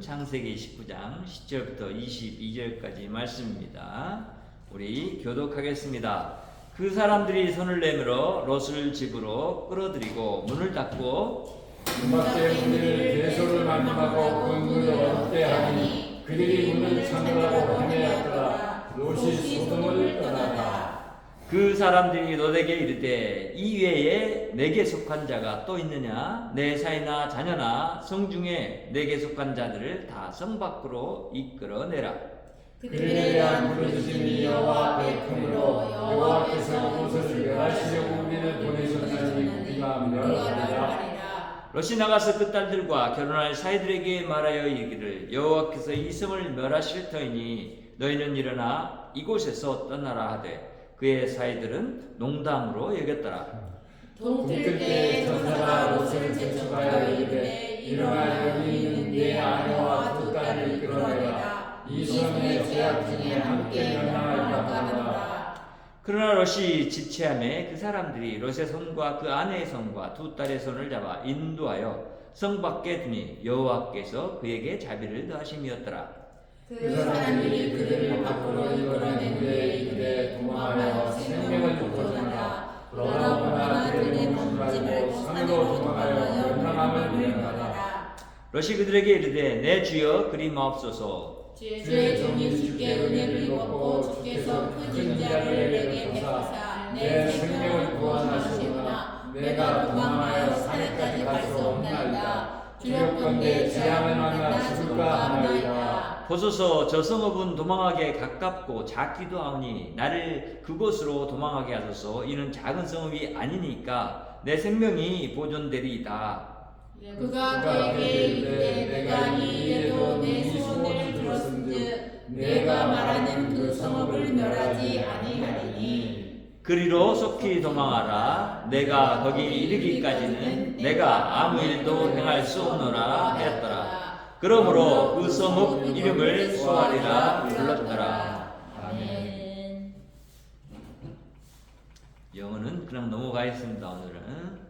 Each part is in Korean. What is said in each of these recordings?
창세기 19장 10절부터 22절까지 말씀입니다. 우리 교독하겠습니다. 그 사람들이 손을 내밀어 롯을 집으로 끌어들이고 문을 닫고 문밖에 그들을 괴소를 만나고 근무를 어렵게 하니 그들이 문을 잠그라고 하매였더라. 롯이 소돔을 떠나다. 그 사람들이 롯에게 이르되 이 외에 내게 속한 자가 또 있느냐? 내 사이나 자녀나 성중에 내게 속한 자들을 다 성 밖으로 이끌어내라. 그들에 대한 부르짖음이 여호와 앞에 크므로 여호와께서 롯을 멸하시려고 우리를 보내셨나니 우리가 멸하리라. 롯이 나가서 그 딸들과 결혼할 사이들에게 말하여 이르기를 여호와께서 이 성을 멸하실 터이니 너희는 일어나 이곳에서 떠나라 하되 그의 사이들은 농담으로 여겼더라. 동틀 때 전사가 롯을 재촉하여 이르되 일어나 여기 있는 네 아내와 두 딸을 끌어내라. 이 성의 죄악 중에 함께 멸망할까 하노라. 그러나 롯이 지체하매 그 사람들이 롯의 손과 그 아내의 손과 두 딸의 손을 잡아 인도하여 성 밖에 두니 여호와께서 그에게 자비를 더하심이었더라. 그 사람들이 그들을 밖으로 이끌어내는데 이르되 도망하여 생명을 쫓아내라. 돌아오거나 그들의 몸지 말고 산으로 도망하여 멸망함을 면하라. 롯이 그들에게 이르되 내 주여 그리 마옵소서. 주의 종이 주께 은혜를 입었고 주께서 큰 인자를 내게 베푸사 내 생명을 구원하시구나. 내가 도망하여 산에까지 갈 수 없나이다. 주렵건대 재앙을 만나 죽을까 하나이다. 보소서 저 성읍은 도망하게 가깝고 작기도 하오니 나를 그곳으로 도망하게 하소서. 이는 작은 성읍이 아니니까 내 생명이 보존되리이다. 그가 그에게 이르되 내가 이 일에도 내 소원을 들었은즉 내가 말하는 그 성읍을 멸하지 아니하리니 그리로 속히 도망하라. 내가 거기 이르기까지는 내가 아무 일도 행할 수 없노라 하였더라. 그러므로 그 성읍 이름을 소알이라 불렀더라. 아멘. 영어는 그냥 넘어가겠습니다. 오늘은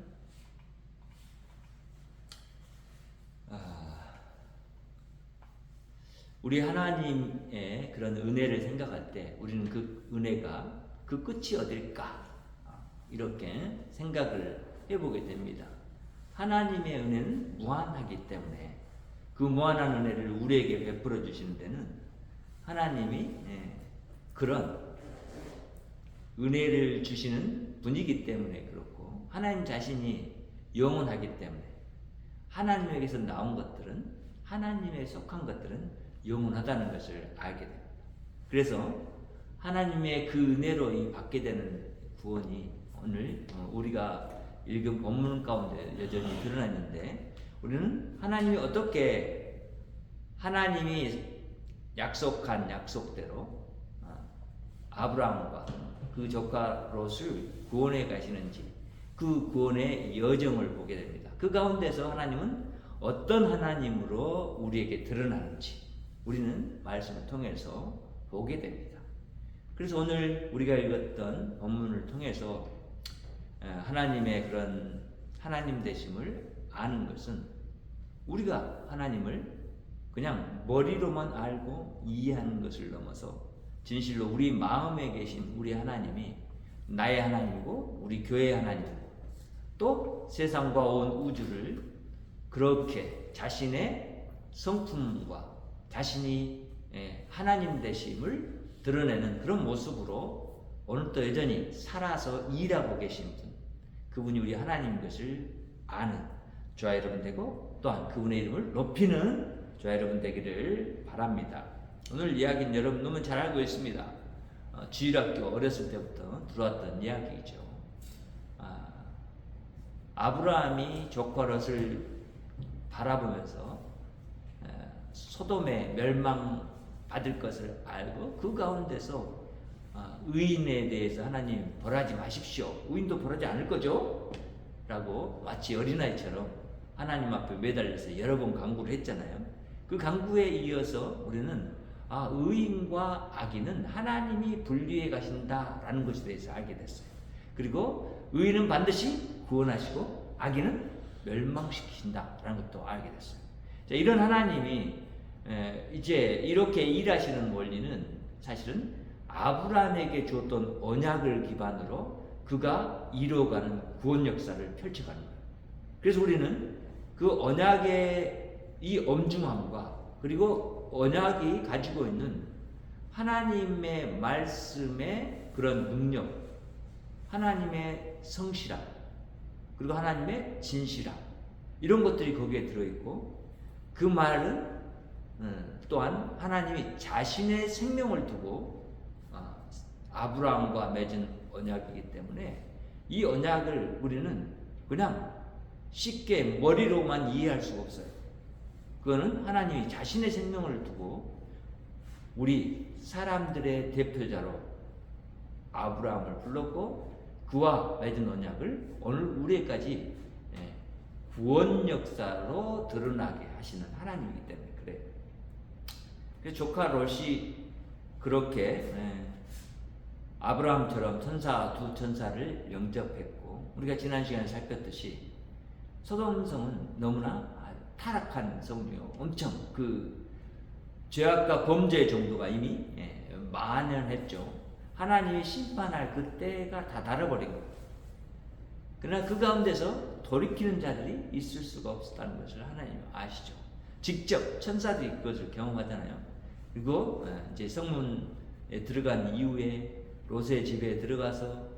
우리 하나님의 그런 은혜를 생각할 때 우리는 그 은혜가 그 끝이 어딜까? 이렇게 생각을 해보게 됩니다. 하나님의 은혜는 무한하기 때문에 그 무한한 은혜를 우리에게 베풀어 주시는 데는 하나님이 그런 은혜를 주시는 분이기 때문에 그렇고 하나님 자신이 영원하기 때문에 하나님에게서 나온 것들은 하나님에 속한 것들은 영원하다는 것을 알게 됩니다. 그래서 하나님의 그 은혜로 이 받게 되는 구원이 오늘 우리가 읽은 본문 가운데 여전히 드러나 있는데 우리는 하나님이 어떻게 하나님이 약속한 약속대로 아브라함과 그 조카 롯을 구원해 가시는지 그 구원의 여정을 보게 됩니다. 그 가운데서 하나님은 어떤 하나님으로 우리에게 드러나는지 우리는 말씀을 통해서 보게 됩니다. 그래서 오늘 우리가 읽었던 본문을 통해서 하나님의 그런 하나님 되심을 아는 것은 우리가 하나님을 그냥 머리로만 알고 이해하는 것을 넘어서 진실로 우리 마음에 계신 우리 하나님이 나의 하나님이고 우리 교회의 하나님이고 또 세상과 온 우주를 그렇게 자신의 성품과 자신이 하나님 되심을 드러내는 그런 모습으로 오늘도 여전히 살아서 일하고 계신 분, 그분이 우리 하나님인 것을 아는 저와 여러분 되고 또한 그분의 이름을 높이는 저와 여러분 되기를 바랍니다. 오늘 이야기는 여러분 너무 잘 알고 있습니다. 주일학교 어렸을 때부터 들어왔던 이야기이죠. 아브라함이 조카 롯을 바라보면서 소돔에 멸망받을 것을 알고 그 가운데서 의인에 대해서 하나님 벌하지 마십시오. 의인도 벌하지 않을 거죠? 라고 마치 어린아이처럼 하나님 앞에 매달려서 여러 번 간구를 했잖아요. 그 간구에 이어서 우리는 의인과 악인은 하나님이 분리해 가신다라는 것에 대해서 알게 됐어요. 그리고 의인은 반드시 구원하시고 악인은 멸망시키신다라는 것도 알게 됐어요. 자, 이런 하나님이 이제 이렇게 일하시는 원리는 사실은 아브라함에게 주었던 언약을 기반으로 그가 이루어가는 구원 역사를 펼쳐가는 거예요. 그래서 우리는 그 언약의 이 엄중함과 그리고 언약이 가지고 있는 하나님의 말씀의 그런 능력, 하나님의 성실함, 그리고 하나님의 진실함, 이런 것들이 거기에 들어있고, 그 말은 또한 하나님이 자신의 생명을 두고 아브라함과 맺은 언약이기 때문에 이 언약을 우리는 그냥 쉽게 머리로만 이해할 수가 없어요. 그거는 하나님이 자신의 생명을 두고 우리 사람들의 대표자로 아브라함을 불렀고 그와 맺은 언약을 오늘 우리에까지 구원 역사로 드러나게 하시는 하나님이기 때문에 그래요. 그래서 조카 롯이 그렇게 아브라함처럼 두 천사를 영접했고, 우리가 지난 시간에 살폈듯이 소돔 성은 너무나 타락한 성이요, 엄청 그 죄악과 범죄의 정도가 이미 만연했죠. 하나님이 심판할 그때가 다 달아버린 거예요. 그러나 그 가운데서 돌이키는 자들이 있을 수가 없었다는 것을 하나님은 아시죠. 직접 천사들이 그것을 경험하잖아요. 그리고 이제 성문에 들어간 이후에 롯의 집에 들어가서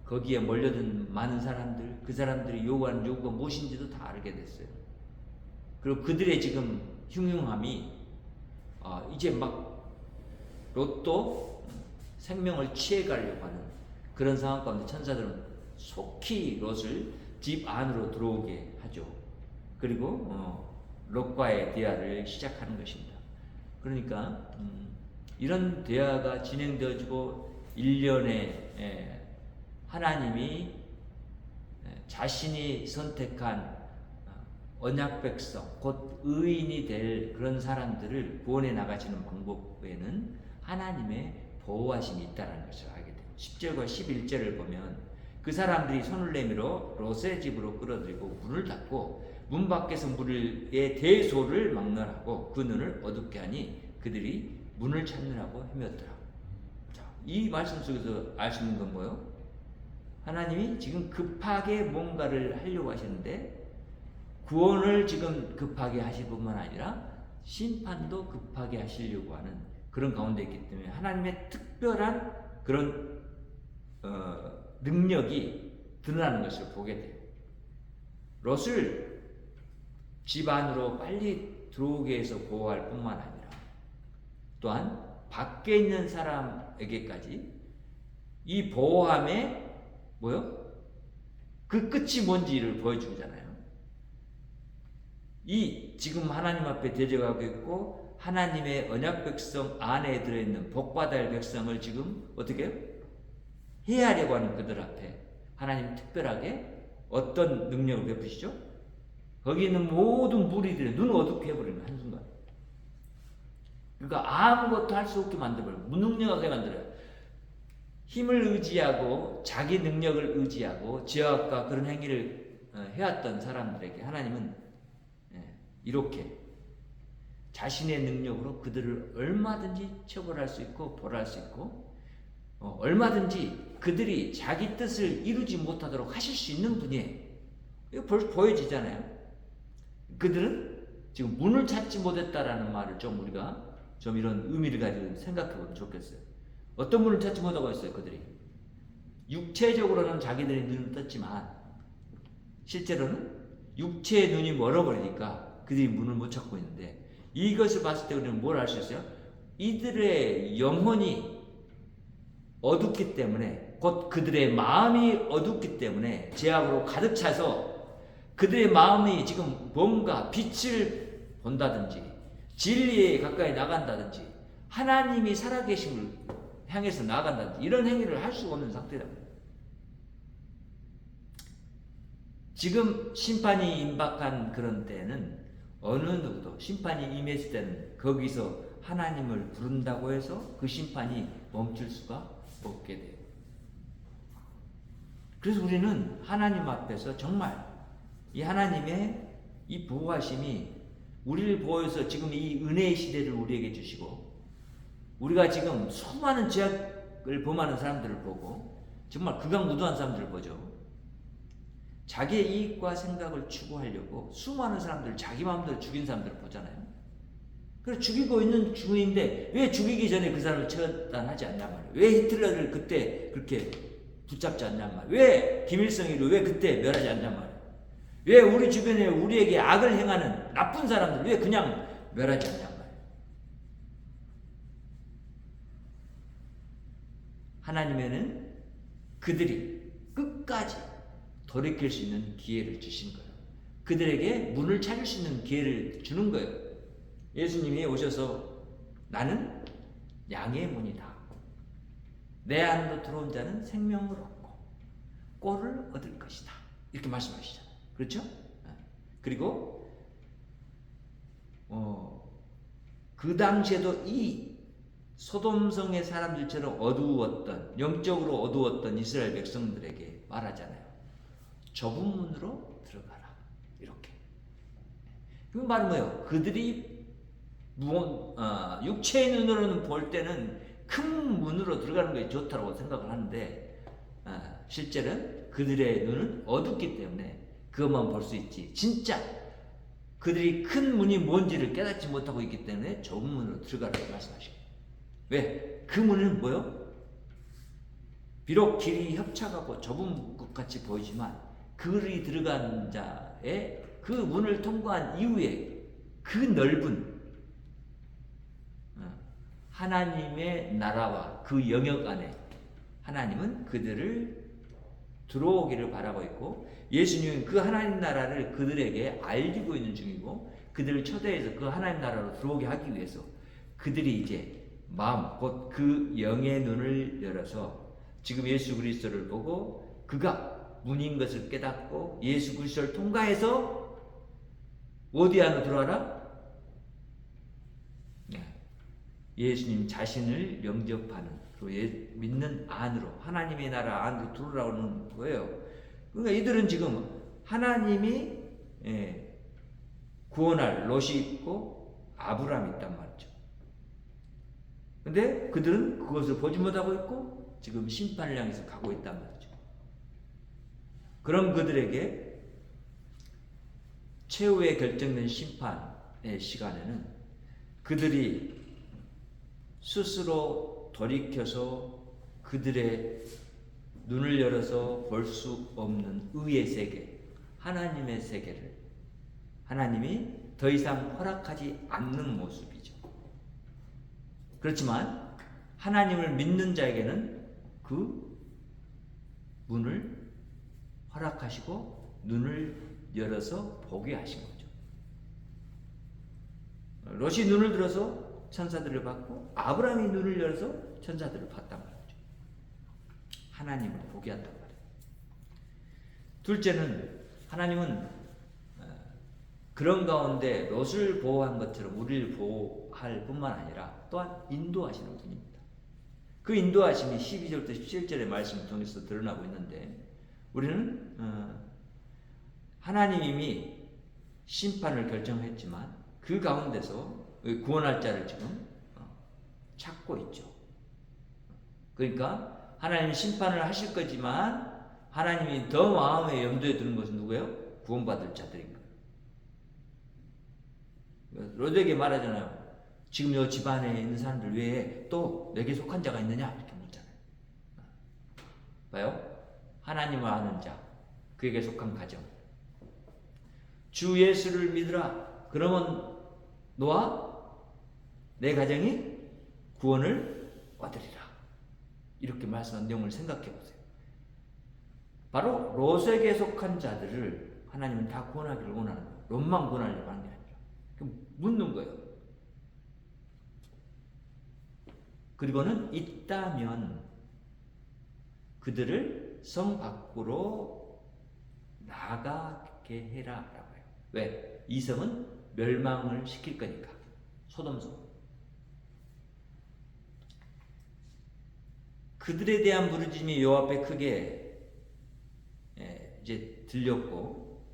거기에 몰려든 많은 사람들, 그 사람들이 요구하는 요구가 무엇인지도 다 알게 됐어요. 그리고 그들의 지금 흉흉함이 이제 막 롯도 생명을 취해가려고 하는 그런 상황 가운데 천사들은 속히 롯을 집 안으로 들어오게 하죠. 그리고 롯과의 대화를 시작하는 것입니다. 그러니까 이런 대화가 진행되어지고 1년에 하나님이 자신이 선택한 언약 백성, 곧 의인이 될 그런 사람들을 구원해 나가시는 방법 외에는 하나님의 보호하심이 있다는 것을 알게 돼요. 10절과 11절을 보면 그 사람들이 손을 내밀어 롯의 집으로 끌어들이고 문을 닫고 문 밖에서 물의 대소를 막론하고 그 눈을 어둡게 하니 그들이 문을 찾느라고 헤매었더라. 자, 이 말씀 속에서 알 수 있는 건 뭐예요? 하나님이 지금 급하게 뭔가를 하려고 하시는데 구원을 지금 급하게 하실 뿐만 아니라 심판도 급하게 하시려고 하는 그런 가운데 있기 때문에 하나님의 특별한 그런 능력이 드러나는 것을 보게 돼요. 롯을 집 안으로 빨리 들어오게 해서 보호할 뿐만 아니라 또한 밖에 있는 사람에게까지 이 보호함의 그 끝이 뭔지를 보여주잖아요. 이 지금 하나님 앞에 대적하고 있고 하나님의 언약 백성 안에 들어있는 복받을 백성을 지금 어떻게 해요? 해하려고 하는 그들 앞에 하나님 특별하게 어떤 능력을 베푸시죠? 거기 있는 모든 무리들의 눈을 어둡게 해버리는 한순간. 그러니까 아무것도 할 수 없게 만들어버려요. 무능력하게 만들어요. 힘을 의지하고 자기 능력을 의지하고 죄악과 그런 행위를 해왔던 사람들에게 하나님은 이렇게 자신의 능력으로 그들을 얼마든지 처벌할 수 있고 벌할 수 있고 얼마든지 그들이 자기 뜻을 이루지 못하도록 하실 수 있는 분이에요. 이거 벌써 보여지잖아요. 그들은 지금 문을 찾지 못했다라는 말을 좀 우리가 좀 이런 의미를 가지고 생각해 보면 좋겠어요. 어떤 문을 찾지 못하고 있어요, 그들이. 육체적으로는 자기들이 눈을 떴지만 실제로는 육체의 눈이 멀어버리니까 그들이 문을 못 찾고 있는데 이것을 봤을 때 우리는 뭘 알 수 있어요? 이들의 영혼이 어둡기 때문에 곧 그들의 마음이 어둡기 때문에 죄악으로 가득 차서 그들의 마음이 지금 뭔가 빛을 본다든지 진리에 가까이 나간다든지 하나님이 살아계심을 향해서 나아간다든지 이런 행위를 할 수가 없는 상태다. 지금 심판이 임박한 그런 때는 어느 누구도 심판이 임했을 때는 거기서 하나님을 부른다고 해서 그 심판이 멈출 수가 없게 돼요. 그래서 우리는 하나님 앞에서 정말 이 하나님의 이 보호하심이 우리를 보호해서 지금 이 은혜의 시대를 우리에게 주시고 우리가 지금 수많은 죄악을 범하는 사람들을 보고 정말 극악무도한 사람들을 보죠. 자기의 이익과 생각을 추구하려고 수많은 사람들 자기 마음대로 죽인 사람들을 보잖아요. 그래서 죽이고 있는 중인데 왜 죽이기 전에 그 사람을 처단하지 않냔 말이에요. 왜 히틀러를 그때 그렇게 붙잡지 않냔 말이에요. 왜 김일성이를 왜 그때 멸하지 않냔 말이에요. 왜 우리 주변에 우리에게 악을 행하는 나쁜 사람들 왜 그냥 멸하지 않냔 말이에요. 하나님에는 그들이 끝까지 돌이킬 수 있는 기회를 주신 거예요. 그들에게 문을 찾을 수 있는 기회를 주는 거예요. 예수님이 오셔서 나는 양의 문이다. 내 안으로 들어온 자는 생명을 얻고 꼴을 얻을 것이다. 이렇게 말씀하시잖아요. 그렇죠? 그리고 그 당시에도 이 소돔성의 사람들처럼 어두웠던 영적으로 어두웠던 이스라엘 백성들에게 말하잖아요. 좁은 문으로 들어가라. 이렇게. 그 말은 뭐예요? 그들이 육체의 눈으로는 볼 때는 큰 문으로 들어가는 게 좋다고 생각을 하는데 실제는 그들의 눈은 어둡기 때문에 그것만 볼 수 있지. 진짜 그들이 큰 문이 뭔지를 깨닫지 못하고 있기 때문에 좁은 문으로 들어가라고 말씀하시고. 왜? 그 문은 뭐요? 비록 길이 협착하고 좁은 것 같이 보이지만 그들이 들어간 자의 그 문을 통과한 이후에 그 넓은 하나님의 나라와 그 영역 안에 하나님은 그들을 들어오기를 바라고 있고 예수님은 그 하나님 나라를 그들에게 알리고 있는 중이고 그들을 초대해서 그 하나님 나라로 들어오게 하기 위해서 그들이 이제 마음 곧 그 영의 눈을 열어서 지금 예수 그리스도를 보고 그가 문인 것을 깨닫고 예수 그리스도를 통과해서 어디 안으로 들어와라? 예수님 자신을 영접하는 믿는 안으로 하나님의 나라 안으로 들어오라는 거예요. 그러니까 이들은 지금 하나님이 구원할 롯이 있고 아브라함이 있단 말이죠. 근데 그들은 그것을 보지 못하고 있고 지금 심판을 향해서 가고 있단 말이죠. 그런 그들에게 최후의 결정된 심판의 시간에는 그들이 스스로 돌이켜서 그들의 눈을 열어서 볼 수 없는 의의 세계, 하나님의 세계를 하나님이 더 이상 허락하지 않는 모습이죠. 그렇지만 하나님을 믿는 자에게는 그 문을 허락하시고 눈을 열어서 보게 하신 거죠. 롯이 눈을 들어서 천사들을 받고 아브라함이 눈을 열어서 천사들을 봤단 말이죠. 하나님을 보게 한단 말이에요. 둘째는 하나님은 그런 가운데 롯을 보호한 것처럼 우리를 보호할 뿐만 아니라 또한 인도하시는 분입니다. 그 인도하심이 12절부터 17절의 말씀을 통해서 드러나고 있는데 우리는 하나님 이미 심판을 결정했지만 그 가운데서 구원할 자를 지금 찾고 있죠. 그러니까 하나님 심판을 하실 거지만 하나님이 더 마음에 염두에 두는 것은 누구예요? 구원받을 자들인 거예요. 롯에게 말하잖아요. 지금 이 집안에 있는 사람들 외에 또 내게 속한 자가 있느냐? 이렇게 묻잖아요. 봐요? 하나님을 아는 자, 그에게 속한 가정. 주 예수를 믿으라. 그러면 너와 내 가정이 구원을 얻으리라. 이렇게 말씀한 내용을 생각해 보세요. 바로 롯에게 속한 자들을 하나님은 다 구원하기를 원하는 거예요. 롯만 구원하려고 하는 게 아니라. 그럼 묻는 거예요. 그리고는 있다면 그들을 성 밖으로 나가게 해라 라고 해요. 왜? 이 성은 멸망을 시킬 거니까. 소돔성. 그들에 대한 부르짖음이 요 앞에 크게 이제 들렸고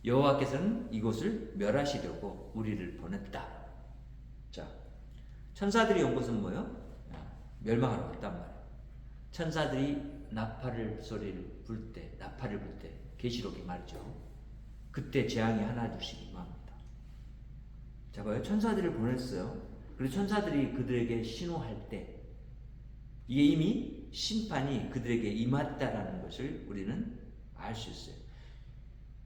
여호와께서는 이곳을 멸하시려고 우리를 보냈다. 자, 천사들이 온 것은 뭐예요? 멸망하러 왔단 말이에요. 천사들이 나팔을 불 때 계시록이 말이죠. 그때 재앙이 하나 둘씩 임합니다. 자, 봐요. 천사들을 보냈어요. 그리고 천사들이 그들에게 신호할 때 이게 이미 심판이 그들에게 임했다라는 것을 우리는 알 수 있어요.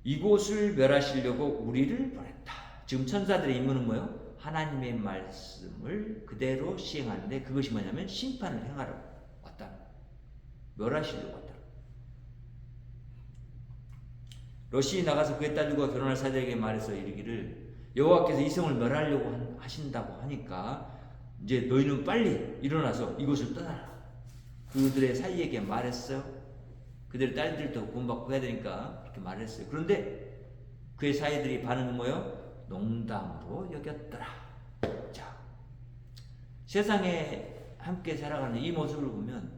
이곳을 멸하시려고 우리를 보냈다. 지금 천사들의 임무는 뭐예요? 하나님의 말씀을 그대로 시행하는데 그것이 뭐냐면 심판을 행하러 왔다. 멸하시려고 왔다. 롯이 나가서 그의 딸들과 결혼할 사자에게 말해서 이르기를 여호와께서 이 성을 멸하려고 하신다고 하니까 이제 너희는 빨리 일어나서 이곳을 떠나라. 그들의 사이에게 말했어요. 그들의 딸들도 구원받고 해야 되니까 그렇게 말했어요. 그런데 그의 사이들이 반응은 뭐예요? 농담으로 여겼더라. 자, 세상에 함께 살아가는 이 모습을 보면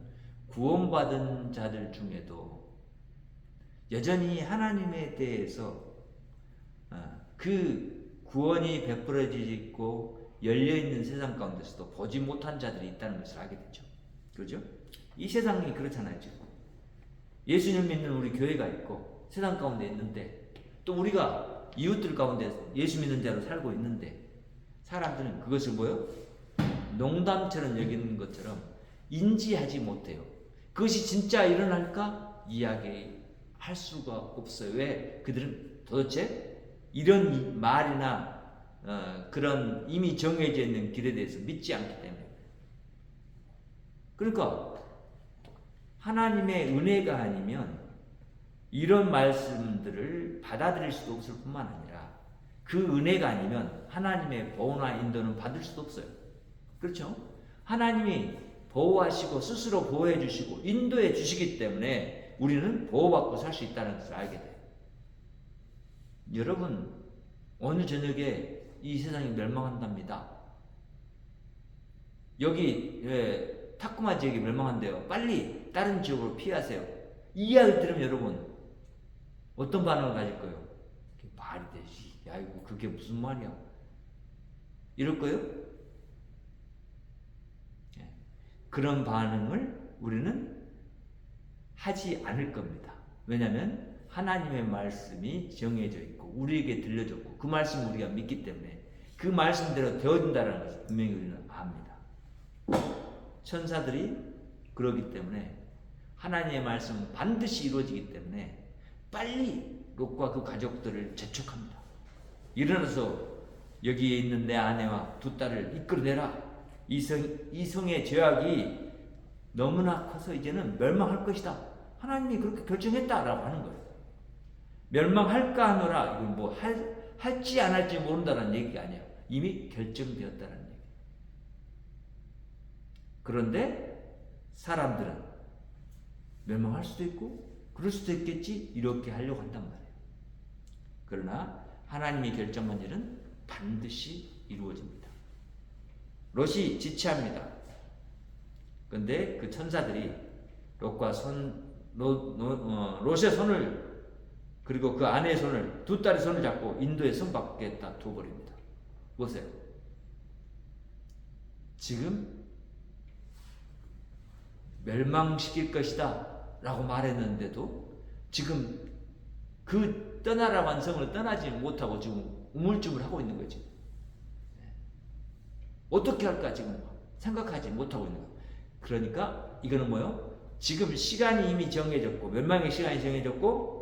구원받은 자들 중에도 여전히 하나님에 대해서 그 구원이 베풀어지고 열려있는 세상 가운데서도 보지 못한 자들이 있다는 것을 알게 되죠. 그렇죠? 이 세상이 그렇잖아요. 지금 예수님 믿는 우리 교회가 있고 세상 가운데 있는데 또 우리가 이웃들 가운데 예수 믿는 자로 살고 있는데 사람들은 그것을 뭐요? 농담처럼 여기는 것처럼 인지하지 못해요. 그것이 진짜 일어날까 이야기할 수가 없어요. 왜? 그들은 도대체 이런 말이나 그런 이미 정해져 있는 길에 대해서 믿지 않기 때문에. 그러니까 하나님의 은혜가 아니면 이런 말씀들을 받아들일 수도 없을 뿐만 아니라 그 은혜가 아니면 하나님의 보호나 인도는 받을 수도 없어요. 그렇죠? 하나님이 보호하시고 스스로 보호해 주시고 인도해 주시기 때문에 우리는 보호받고 살 수 있다는 것을 알게 돼요. 여러분, 오늘 저녁에 이 세상이 멸망한답니다. 여기 타쿠마 지역이 멸망한대요. 빨리 다른 지역으로 피하세요. 이 이야기를 들으면 여러분 어떤 반응을 가질 거예요? 말이 되지. 야, 이거 그게 무슨 말이야? 이럴 거예요? 그런 반응을 우리는 하지 않을 겁니다. 왜냐하면 하나님의 말씀이 정해져 있고 우리에게 들려졌고 그 말씀을 우리가 믿기 때문에 그 말씀대로 되어진다는 것을 분명히 우리는 압니다. 천사들이 그러기 때문에 하나님의 말씀은 반드시 이루어지기 때문에 빨리 롯과 그 가족들을 재촉합니다. 일어나서 여기에 있는 내 아내와 두 딸을 이끌어내라. 이 성의 죄악이 너무나 커서 이제는 멸망할 것이다. 하나님이 그렇게 결정했다라고 하는 거예요. 멸망할까 하노라. 이건 뭐 할지 안 할지 모른다는 얘기가 아니에요. 이미 결정되었다는 얘기예요. 그런데 사람들은 멸망할 수도 있고 그럴 수도 있겠지 이렇게 하려고 한단 말이에요. 그러나 하나님이 결정한 일은 반드시 이루어집니다. 롯이 지체합니다. 그런데 그 천사들이 롯의 손을 그리고 그 아내의 손을 두 딸의 손을 잡고 인도의 성 밖에다 둬버립니다. 보세요. 지금 멸망시킬 것이다 라고 말했는데도 지금 그 떠나라고 한 성을 떠나지 못하고 지금 우물쭈물 하고 있는 거지. 어떻게 할까 지금 생각하지 못하고 있는 거야. 그러니까 이거는 뭐요? 지금 시간이 이미 정해졌고 멸망의 시간이 정해졌고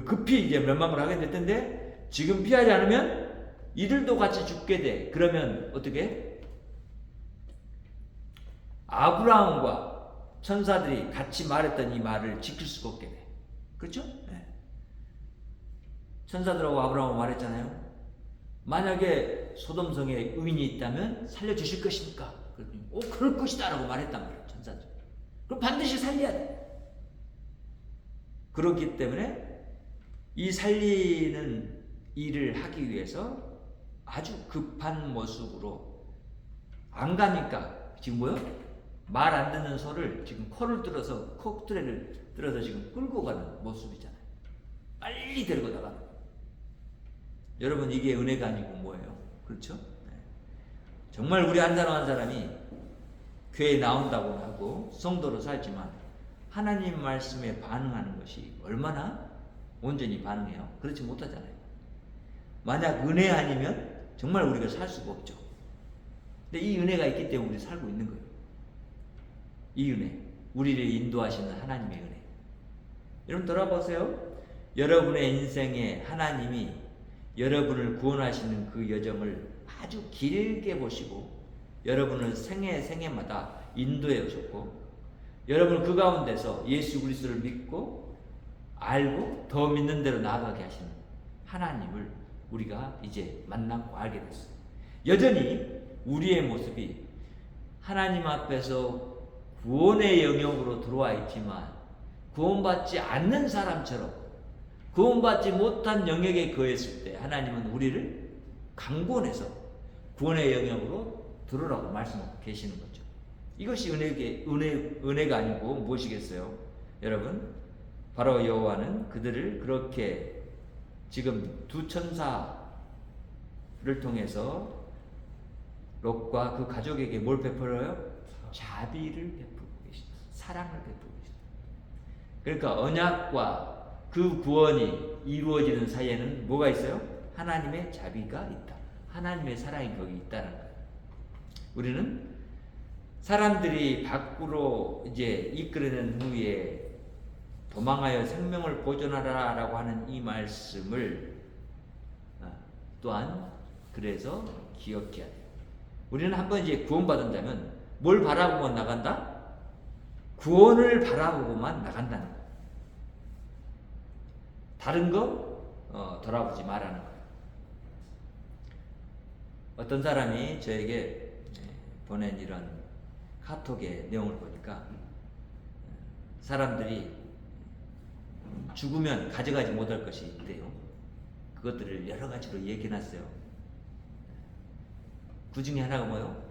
급히 이제 멸망을 하게 될 텐데 지금 피하지 않으면 이들도 같이 죽게 돼. 그러면 어떻게? 아브라함과 천사들이 같이 말했던 이 말을 지킬 수가 없게 돼. 그렇죠? 네. 천사들하고 아브라함은 말했잖아요. 만약에 소돔성에 의인이 있다면 살려주실 것입니까? 그랬더니 그럴 것이다 라고 말했단 말이에요. 천사들. 그럼 반드시 살려야 돼. 그렇기 때문에 이 살리는 일을 하기 위해서 아주 급한 모습으로 안 가니까 지금 뭐요? 말 안 듣는 소를 지금 코를 뚫어서 콧뚜레를 뚫어서 지금 끌고 가는 모습이잖아요. 빨리 데리고 나가는. 여러분 이게 은혜가 아니고 뭐예요? 그렇죠? 네. 정말 우리 한 사람 한 사람이 교회에 나온다고 하고 성도로 살지만 하나님 말씀에 반응하는 것이 얼마나 온전히 반응해요? 그렇지 못하잖아요. 만약 은혜 아니면 정말 우리가 살 수가 없죠. 근데 이 은혜가 있기 때문에 우리 살고 있는 거예요. 이 은혜, 우리를 인도하시는 하나님의 은혜. 여러분 돌아보세요. 여러분의 인생에 하나님이 여러분을 구원하시는 그 여정을 아주 길게 보시고 여러분을 생애마다 인도해 오셨고 여러분 그 가운데서 예수 그리스도를 믿고 알고 더 믿는 대로 나아가게 하시는 하나님을 우리가 이제 만나고 알게 됐어요. 여전히 우리의 모습이 하나님 앞에서 구원의 영역으로 들어와 있지만 구원받지 않는 사람처럼 구원받지 못한 영역에 거했을 때 하나님은 우리를 강권해서 구원의 영역으로 들어오라고 말씀하고 계시는 거죠. 이것이 은혜가 아니고 무엇이겠어요? 여러분, 바로 여호와는 그들을 그렇게 지금 두 천사를 통해서 롯과 그 가족에게 뭘 베풀어요? 자비를 베풀고 계십니다. 사랑을 베풀고 계십니다. 그러니까 언약과 그 구원이 이루어지는 사이에는 뭐가 있어요? 하나님의 자비가 있다. 하나님의 사랑이 거기 있다는 거예요. 우리는 사람들이 밖으로 이제 이끌어낸 후에 도망하여 생명을 보존하라 라고 하는 이 말씀을 또한 그래서 기억해야 돼요. 우리는 한번 이제 구원받은 자면 뭘 바라보고만 나간다? 구원을 바라보고만 나간다는 거예요. 다른 거 돌아보지 말라는 거예요. 어떤 사람이 저에게 보낸 이런 카톡의 내용을 보니까 사람들이 죽으면 가져가지 못할 것이 있대요. 그것들을 여러 가지로 얘기해놨어요. 그 중에 하나가 뭐예요?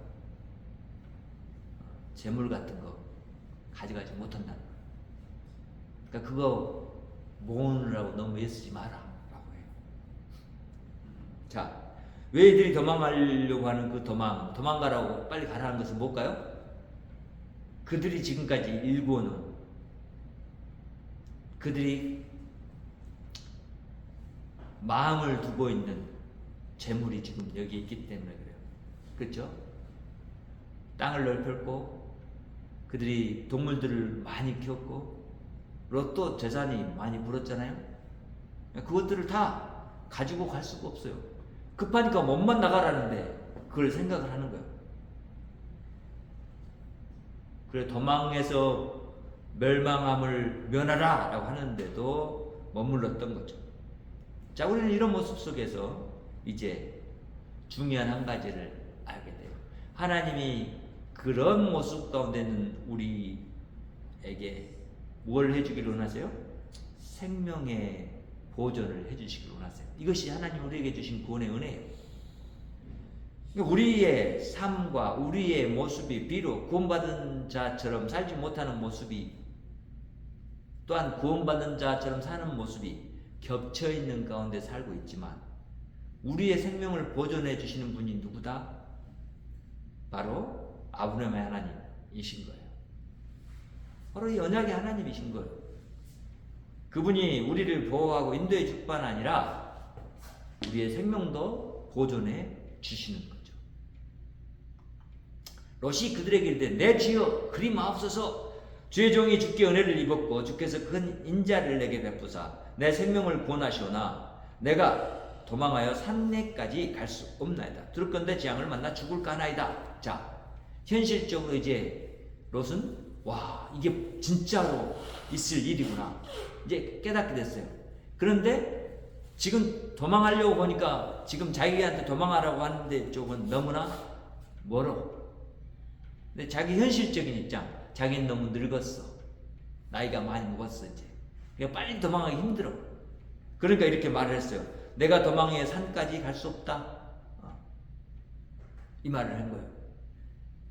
재물 같은 거 가져가지 못한다는 거예요. 그러니까 그거 모으느라고 너무 애쓰지 마라 라고 해요. 자, 왜 이들이 도망가려고 하는 그 도망가라고 빨리 가라는 것은 뭘까요? 그들이 지금까지 일궈놓은 그들이 마음을 두고 있는 재물이 지금 여기 있기 때문에 그래요. 그렇죠? 땅을 넓혔고 그들이 동물들을 많이 키웠고 로또 재산이 많이 불었잖아요. 그것들을 다 가지고 갈 수가 없어요. 급하니까 몸만 나가라는데 그걸 생각을 하는 거예요. 그래 도망해서 멸망함을 면하라 라고 하는데도 머물렀던 거죠. 자, 우리는 이런 모습 속에서 이제 중요한 한 가지를 알게 돼요. 하나님이 그런 모습 가운데 있는 우리에게 뭘 해주기를 원하세요? 생명의 보존을 해주시기를 원하세요. 이것이 하나님 우리에게 주신 구원의 은혜예요. 우리의 삶과 우리의 모습이 비록 구원받은 자처럼 살지 못하는 모습이 또한 구원받은 자처럼 사는 모습이 겹쳐있는 가운데 살고 있지만 우리의 생명을 보존해 주시는 분이 누구다? 바로 아브라함의 하나님이신 거예요. 바로 이 언약의 하나님이신 거예요. 그분이 우리를 보호하고 인도해 줄 뿐 아니라 우리의 생명도 보존해 주시는 거예요. 롯이 그들에게 이르되 내 주여 그리 마옵소서 주의 종이 주께 은혜를 입었고 주께서 큰 인자를 내게 베푸사 내 생명을 구원하시오나 내가 도망하여 산내까지 갈 수 없나이다. 두렵건대 재앙을 만나 죽을까 하나이다. 자, 현실적으로 이제 롯은 와 이게 진짜로 있을 일이구나 이제 깨닫게 됐어요. 그런데 지금 도망하려고 보니까 지금 자기한테 도망하라고 하는데 쪽은 너무나 멀어. 근데 자기 현실적인 입장, 자기는 너무 늙었어. 나이가 많이 먹었어 이제. 그러니까 빨리 도망하기 힘들어. 그러니까 이렇게 말을 했어요. 내가 도망해 산까지 갈 수 없다. 이 말을 한 거예요.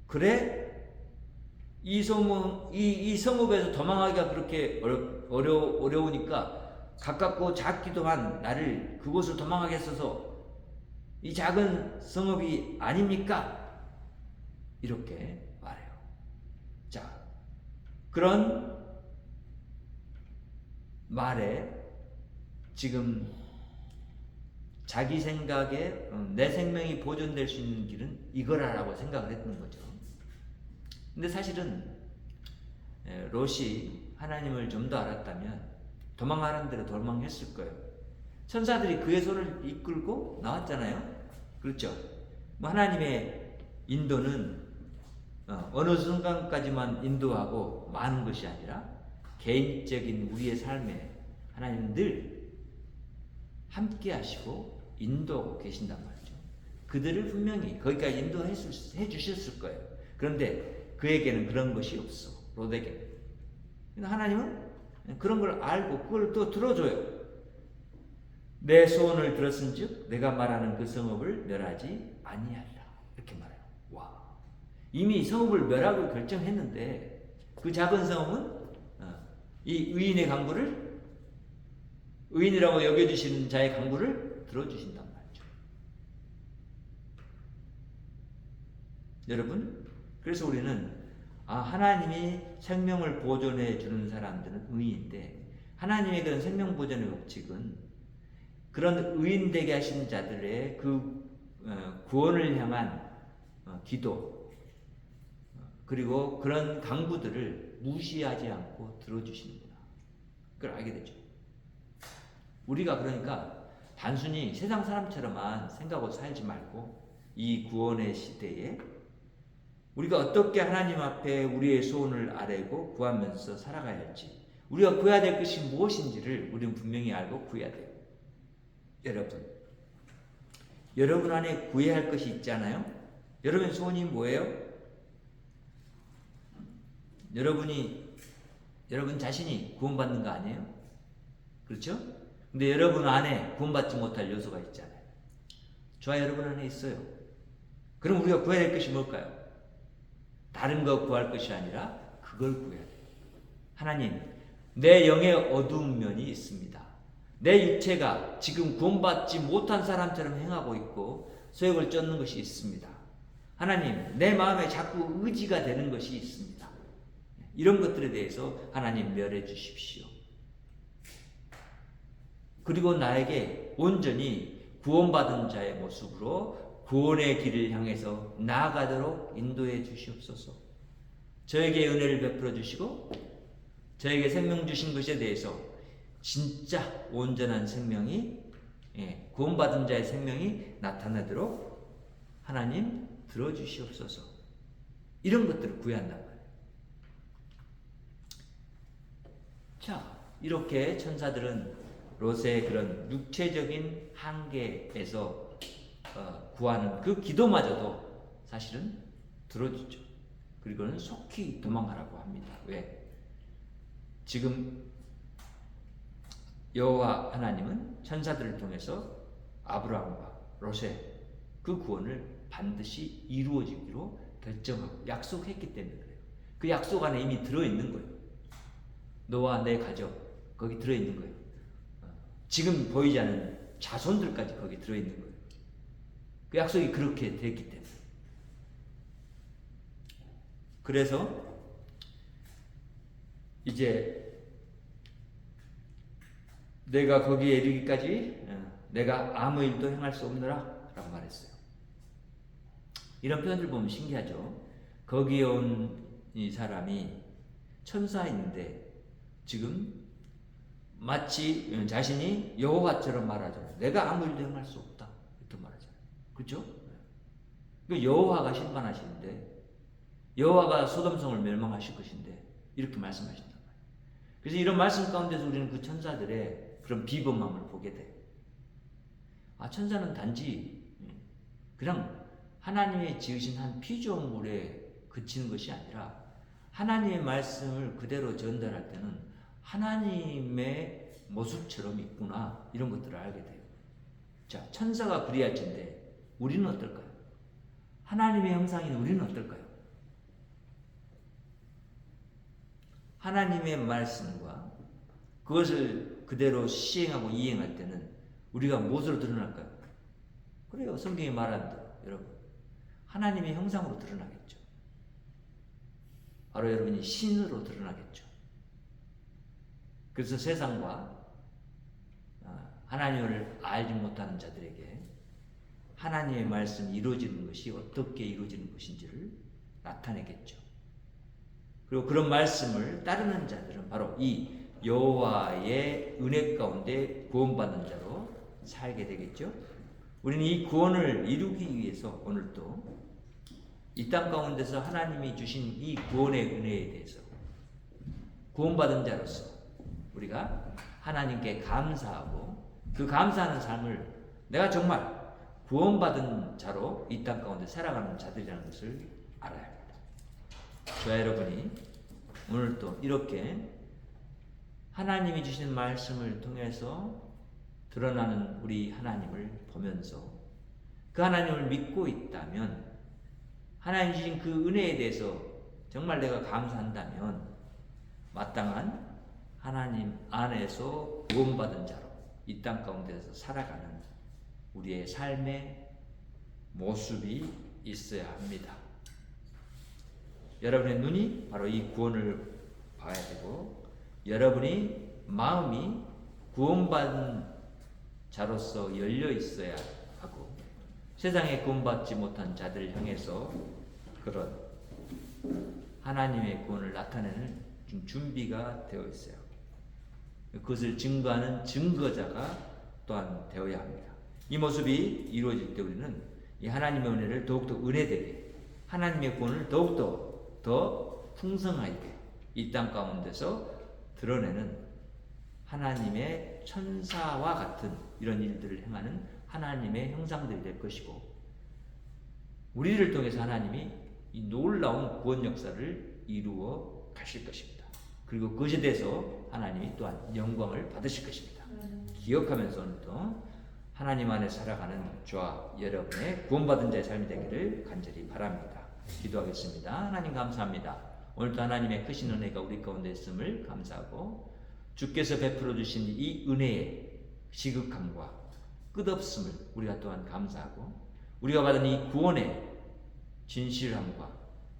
그래? 이 성읍에서 도망하기가 그렇게 어려우니까 가깝고 작기도 한 나를 그곳을 도망하게 했어서 이 작은 성읍이 아닙니까? 이렇게 말해요. 자, 그런 말에 지금 자기 생각에 내 생명이 보존될 수 있는 길은 이거라라고 생각을 했던 거죠. 근데 사실은 롯이 하나님을 좀 더 알았다면 도망가는 대로 도망했을 거예요. 천사들이 그의 손을 이끌고 나왔잖아요. 그렇죠? 뭐 하나님의 인도는 어느 순간까지만 인도하고 많은 것이 아니라 개인적인 우리의 삶에 하나님은 늘 함께 하시고 인도하고 계신단 말이죠. 그들을 분명히 거기까지 인도해 주셨을 거예요. 그런데 그에게는 그런 것이 없어. 롯에게는. 하나님은 그런 걸 알고 그걸 또 들어줘요. 내 소원을 들었은즉 내가 말하는 그 성읍을 멸하지 아니하리라. 이렇게 말해요. 와, 이미 성읍을 멸하고 결정했는데 그 작은 성읍은 이 의인의 간구를, 의인이라고 여겨주시는 자의 간구를 들어주신단 말이죠. 여러분, 그래서 우리는 하나님이 생명을 보존해 주는 사람들은 의인인데, 하나님의 그런 생명 보존의 법칙은 그런 의인 되게 하신 자들의 그 구원을 향한 기도, 그리고 그런 간구들을 무시하지 않고 들어주시는구나. 그걸 알게 되죠. 우리가 그러니까 단순히 세상 사람처럼만 생각하고 살지 말고 이 구원의 시대에 우리가 어떻게 하나님 앞에 우리의 소원을 아뢰고 구하면서 살아가야 할지, 우리가 구해야 될 것이 무엇인지를 우리는 분명히 알고 구해야 돼요. 여러분 안에 구해야 할 것이 있잖아요. 여러분 소원이 뭐예요? 여러분 자신이 구원받는 거 아니에요? 그렇죠? 근데 여러분 안에 구원받지 못할 요소가 있잖아요. 저와 여러분 안에 있어요. 그럼 우리가 구해야 될 것이 뭘까요? 다른 거 구할 것이 아니라 그걸 구해야 돼요. 하나님, 내 영의 어두운 면이 있습니다. 내 육체가 지금 구원받지 못한 사람처럼 행하고 있고 소욕을 쫓는 것이 있습니다. 하나님, 내 마음에 자꾸 의지가 되는 것이 있습니다. 이런 것들에 대해서 하나님 멸해 주십시오. 그리고 나에게 온전히 구원받은 자의 모습으로 구원의 길을 향해서 나아가도록 인도해 주시옵소서. 저에게 은혜를 베풀어 주시고 저에게 생명 주신 것에 대해서 진짜 온전한 생명이, 구원받은 자의 생명이 나타나도록 하나님 들어주시옵소서. 이런 것들을 구해한단 말이에요. 자, 이렇게 천사들은 롯의 그런 육체적인 한계에서 구하는 그 기도마저도 사실은 들어주죠. 그리고는 속히 도망가라고 합니다. 왜? 지금 여호와 하나님은 천사들을 통해서 아브라함과 롯의 그 구원을 반드시 이루어지기로 결정하고 약속했기 때문에 그래요. 그 약속 안에 이미 들어있는 거예요. 너와 내 가족 거기 들어있는 거예요. 지금 보이지 않는 자손들까지 거기 들어있는 거예요. 그 약속이 그렇게 됐기 때문에. 그래서 이제 내가 거기에 이르기까지 내가 아무 일도 행할 수 없느라 라고 말했어요. 이런 표현들 보면 신기하죠. 거기에 온 이 사람이 천사인데 지금 마치 자신이 여호와처럼 말하잖아요. 내가 아무 일도 행할 수 없다 이렇게 말하잖아요. 그렇죠? 여호와가 심판하시는데, 여호와가 소돔성을 멸망하실 것인데 이렇게 말씀하신단 말이에요. 그래서 이런 말씀 가운데서 우리는 그 천사들의 그런 비범함을 보게 돼요. 천사는 단지 그냥 하나님의 지으신 한 피조물에 그치는 것이 아니라 하나님의 말씀을 그대로 전달할 때는 하나님의 모습처럼 있구나, 이런 것들을 알게 돼요. 자, 천사가 그리할진데 우리는 어떨까요? 하나님의 형상인 우리는 어떨까요? 하나님의 말씀과 그것을 그대로 시행하고 이행할 때는 우리가 무엇으로 드러날까요? 그래요. 성경이 말하는 대로 여러분 하나님의 형상으로 드러나겠죠. 바로 여러분이 신으로 드러나겠죠. 그래서 세상과 하나님을 알지 못하는 자들에게 하나님의 말씀이 이루어지는 것이 어떻게 이루어지는 것인지를 나타내겠죠. 그리고 그런 말씀을 따르는 자들은 바로 이 여호와의 은혜 가운데 구원받는 자로 살게 되겠죠. 우리는 이 구원을 이루기 위해서 오늘도 이 땅 가운데서 하나님이 주신 이 구원의 은혜에 대해서 구원받은 자로서 우리가 하나님께 감사하고 그 감사하는 삶을 내가 정말 구원받은 자로 이 땅 가운데 살아가는 자들이라는 것을 알아야 합니다. 저와 여러분이 오늘 또 이렇게 하나님이 주신 말씀을 통해서 드러나는 우리 하나님을 보면서 그 하나님을 믿고 있다면 하나님 주신 그 은혜에 대해서 정말 내가 감사한다면 마땅한 하나님 안에서 구원받은 자로 이 땅 가운데서 살아가는 우리의 삶의 모습이 있어야 합니다. 여러분의 눈이 바로 이 구원을 봐야 되고 여러분이 마음이 구원받은 자로서 열려 있어야 하고 세상에 구원받지 못한 자들을 향해서 그런 하나님의 구원을 나타내는 준비가 되어 있어요. 그것을 증거하는 증거자가 또한 되어야 합니다. 이 모습이 이루어질 때 우리는 이 하나님의 은혜를 더욱더 은혜되게 하나님의 구원을 더욱더 더 풍성하게 이 땅 가운데서 드러내는 하나님의 천사와 같은 이런 일들을 행하는 하나님의 형상들이 될 것이고 우리를 통해서 하나님이 이 놀라운 구원 역사를 이루어 가실 것입니다. 그리고 그것에 대해서 하나님이 또한 영광을 받으실 것입니다. 기억하면서 오늘도 하나님 안에 살아가는 저와 여러분의 구원받은 자의 삶이 되기를 간절히 바랍니다. 기도하겠습니다. 하나님 감사합니다. 오늘도 하나님의 크신 은혜가 우리 가운데 있음을 감사하고 주께서 베풀어 주신 이 은혜의 지극함과 끝없음을 우리가 또한 감사하고 우리가 받은 이 구원의 진실함과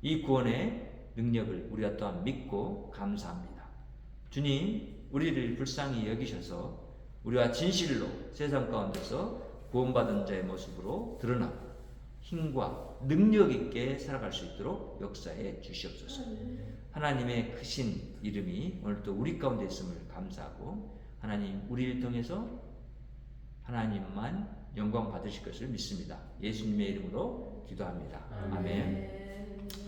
이 구원의 능력을 우리가 또한 믿고 감사합니다. 주님, 우리를 불쌍히 여기셔서 우리와 진실로 세상 가운데서 구원받은 자의 모습으로 드러나고 힘과 능력 있게 살아갈 수 있도록 역사해 주시옵소서. 하나님의 크신 이름이 오늘도 우리 가운데 있음을 감사하고 하나님 우리를 통해서 하나님만 영광 받으실 것을 믿습니다. 예수님의 이름으로 기도합니다. 아멘.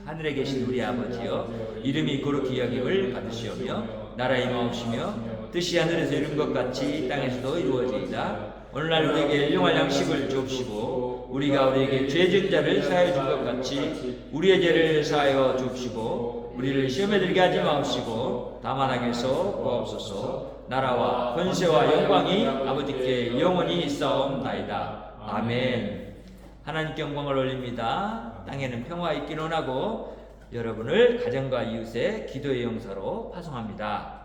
하늘에 계신 우리 아버지여 이름이 거룩히 여김을 받으시오며 나라의 마옵시며 뜻이 하늘에서 이룬 것 같이 땅에서도 이루어지이다. 오늘날 우리에게 일용할 양식을 주옵시고 우리가 우리에게 죄 지은 자를 사하여 준 것 같이 우리의 죄를 사하여 주옵시고 우리를 시험에 들게 하지 마옵시고 다만 악에서 구하옵소서. 나라와 권세와 영광이 아버지께 영원히 있사옵나이다. 아멘. 하나님께 영광을 올립니다. 땅에는 평화 있기를 원하고 여러분을 가정과 이웃의 기도의 용사로 파송합니다.